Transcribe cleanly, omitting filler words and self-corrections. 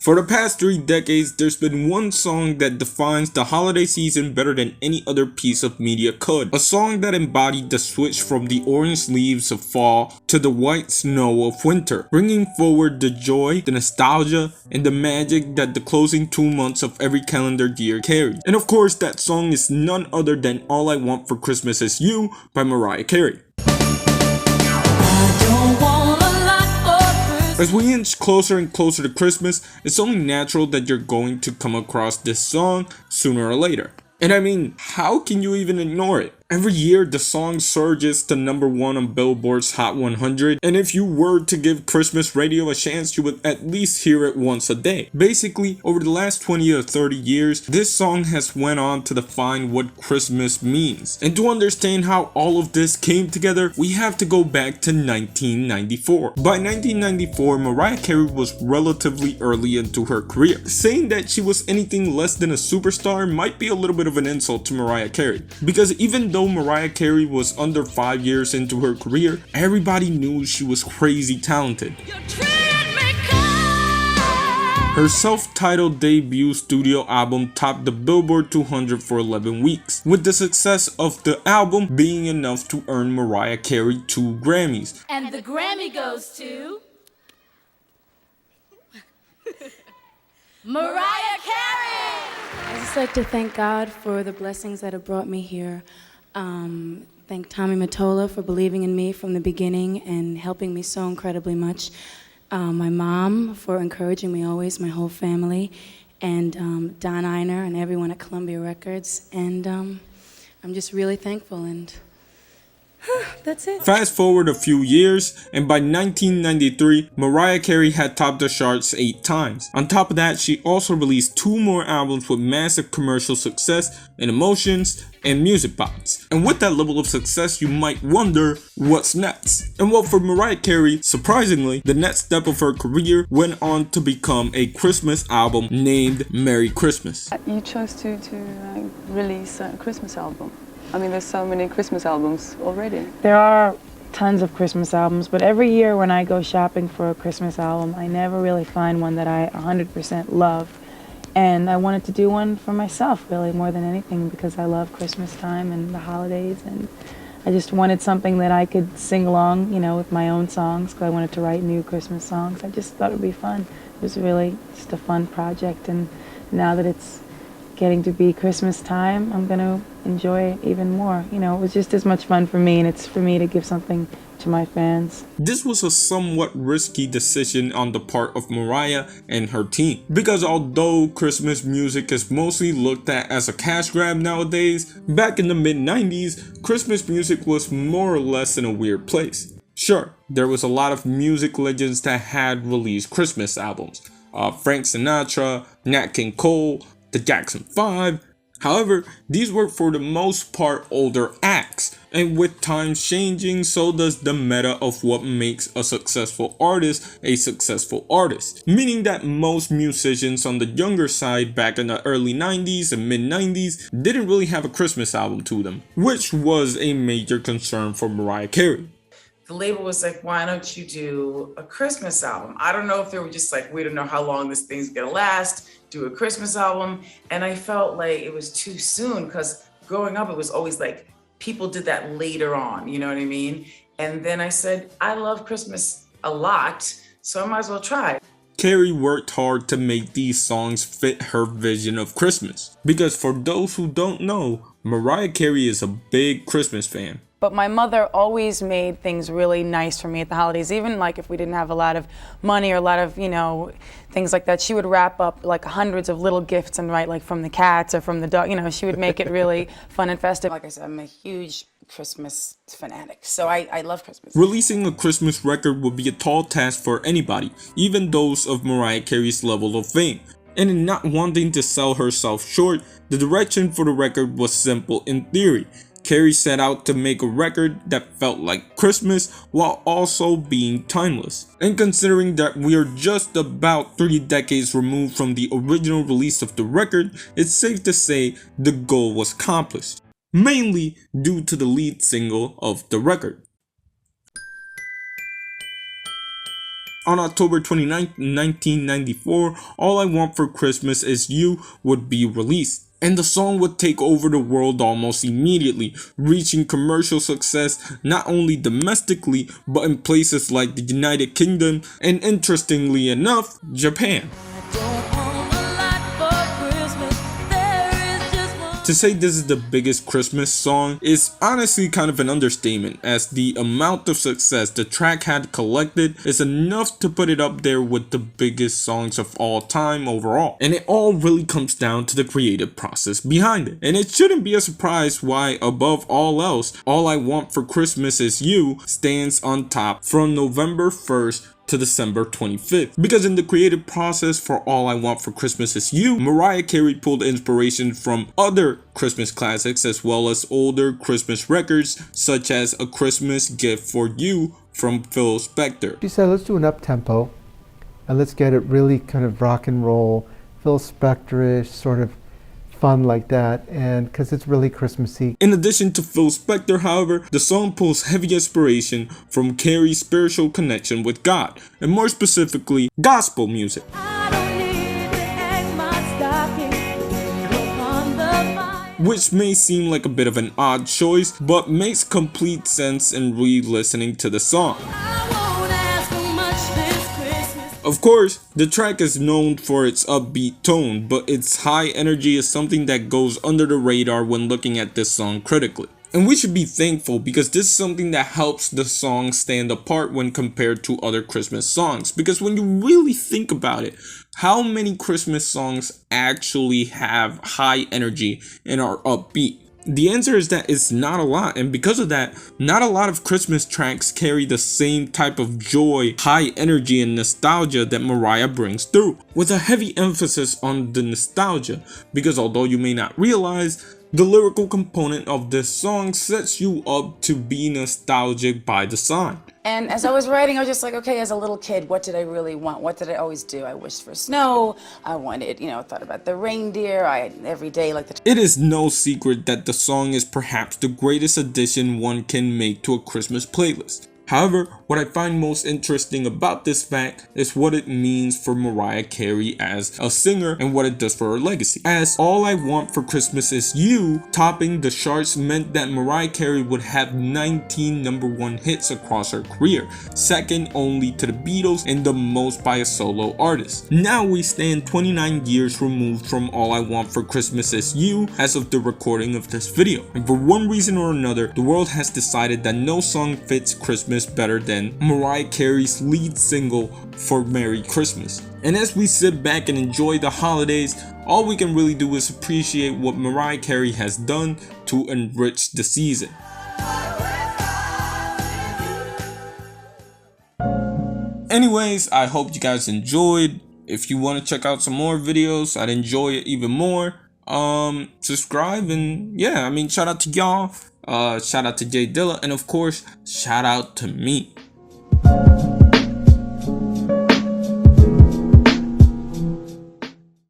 For the past 3 decades, there's been one song that defines the holiday season better than any other piece of media could. A song that embodied the switch from the orange leaves of fall to the white snow of winter, bringing forward the joy, the nostalgia, and the magic that the closing 2 months of every calendar year carries. And of course, that song is none other than All I Want for Christmas Is You by Mariah Carey. As we inch closer and closer to Christmas, it's only natural that you're going to come across this song sooner or later. And I mean, how can you even ignore it? Every year, the song surges to #1 on Billboard's Hot 100, and if you were to give Christmas radio a chance, you would at least hear it once a day. Basically, over the last 20 or 30 years, this song has went on to define what Christmas means. And to understand how all of this came together, we have to go back to 1994. By 1994, Mariah Carey was relatively early into her career. Saying that she was anything less than a superstar might be a little bit of an insult to Mariah Carey, because even though Mariah Carey was under 5 years into her career, everybody knew she was crazy talented. Her self-titled debut studio album topped the Billboard 200 for 11 weeks, with the success of the album being enough to earn Mariah Carey 2 Grammys. And the Grammy goes to Mariah Carey! I'd just like to thank God for the blessings that have brought me here. Thank Tommy Mottola for believing in me from the beginning and helping me so incredibly much. My mom for encouraging me always, my whole family, and Don Einer and everyone at Columbia Records. And I'm just really thankful, and that's it. Fast forward a few years, and by 1993, Mariah Carey had topped the charts 8 times. On top of that, she also released 2 more albums with massive commercial success in Emotions and Music Box. And with that level of success, you might wonder, what's next? And well, for Mariah Carey, surprisingly, the next step of her career went on to become a Christmas album named Merry Christmas. You chose to release a Christmas album. I mean, there's so many Christmas albums already. There are tons of Christmas albums, but every year when I go shopping for a Christmas album, I never really find one that I 100% love. And I wanted to do one for myself, really, more than anything, because I love Christmas time and the holidays, and I just wanted something that I could sing along, you know, with my own songs, because I wanted to write new Christmas songs. I just thought it would be fun. It was really just a fun project, and now that it's getting to be Christmas time, I'm going to enjoy it even more. You know, it was just as much fun for me, and it's for me to give something to my fans. This was a somewhat risky decision on the part of Mariah and her team, because although Christmas music is mostly looked at as a cash grab nowadays, back in the mid-90s, Christmas music was more or less in a weird place. Sure, there was a lot of music legends that had released Christmas albums. Frank Sinatra, Nat King Cole, the Jackson 5. However, these were for the most part older acts, and with times changing, so does the meta of what makes a successful artist, meaning that most musicians on the younger side back in the early 90s and mid 90s didn't really have a Christmas album to them, which was a major concern for Mariah Carey. The label was like, why don't you do a Christmas album? I don't know if they were just like, we don't know how long this thing's gonna last, do a Christmas album. And I felt like it was too soon, because growing up, it was always like, people did that later on, you know what I mean? And then I said, I love Christmas a lot, so I might as well try. Carey worked hard to make these songs fit her vision of Christmas, because for those who don't know, Mariah Carey is a big Christmas fan. But my mother always made things really nice for me at the holidays, even like if we didn't have a lot of money or a lot of, you know, things like that. She would wrap up like hundreds of little gifts and write like from the cats or from the dog, you know, she would make it really fun and festive. Like I said, I'm a huge Christmas fanatic, so I love Christmas. Releasing a Christmas record would be a tall task for anybody, even those of Mariah Carey's level of fame. And in not wanting to sell herself short, the direction for the record was simple in theory. Carey set out to make a record that felt like Christmas while also being timeless. And considering that we are just about 3 decades removed from the original release of the record, it's safe to say the goal was accomplished, mainly due to the lead single of the record. On October 29th, 1994, All I Want for Christmas Is You would be released. And the song would take over the world almost immediately, reaching commercial success not only domestically, but in places like the United Kingdom and, interestingly enough, Japan. To say this is the biggest Christmas song is honestly kind of an understatement, as the amount of success the track had collected is enough to put it up there with the biggest songs of all time overall. And it all really comes down to the creative process behind it. And it shouldn't be a surprise why, above all else, All I Want for Christmas Is You stands on top from November 1st to December 25th. Because in the creative process for All I Want for Christmas Is You, Mariah Carey pulled inspiration from other Christmas classics as well as older Christmas records such as A Christmas Gift for You from Phil Spector. She said, let's do an up-tempo and let's get it really kind of rock and roll, Phil Spector-ish, sort of fun like that, and because it's really Christmassy. In addition to Phil Spector, however, the song pulls heavy inspiration from Carey's spiritual connection with God, and more specifically, gospel music. Which may seem like a bit of an odd choice, but makes complete sense in re-listening to the song. Of course, the track is known for its upbeat tone, but its high energy is something that goes under the radar when looking at this song critically. And we should be thankful because this is something that helps the song stand apart when compared to other Christmas songs. Because when you really think about it, how many Christmas songs actually have high energy and are upbeat? The answer is that it's not a lot, and because of that, not a lot of Christmas tracks carry the same type of joy, high energy, and nostalgia that Mariah brings through, with a heavy emphasis on the nostalgia, because although you may not realize, the lyrical component of this song sets you up to be nostalgic by design. And as I was writing, I was just like, okay, as a little kid, what did I really want? What did I always do? I wished for snow. I wanted, thought about the reindeer. Every day, like the... It is no secret that the song is perhaps the greatest addition one can make to a Christmas playlist. However, what I find most interesting about this fact is what it means for Mariah Carey as a singer and what it does for her legacy. As All I Want for Christmas Is You topping the charts meant that Mariah Carey would have 19 #1 hits across her career, second only to the Beatles and the most by a solo artist. Now we stand 29 years removed from All I Want for Christmas Is You as of the recording of this video, and for one reason or another, the world has decided that no song fits Christmas better than Mariah Carey's lead single for Merry Christmas. And as we sit back and enjoy the holidays, all we can really do is appreciate what Mariah Carey has done to enrich the season. Anyways, I hope you guys enjoyed. If you want to check out some more videos, I'd enjoy it even more. Subscribe, and yeah, shout out to y'all. Shout out to Jay Dilla, and of course, shout out to me.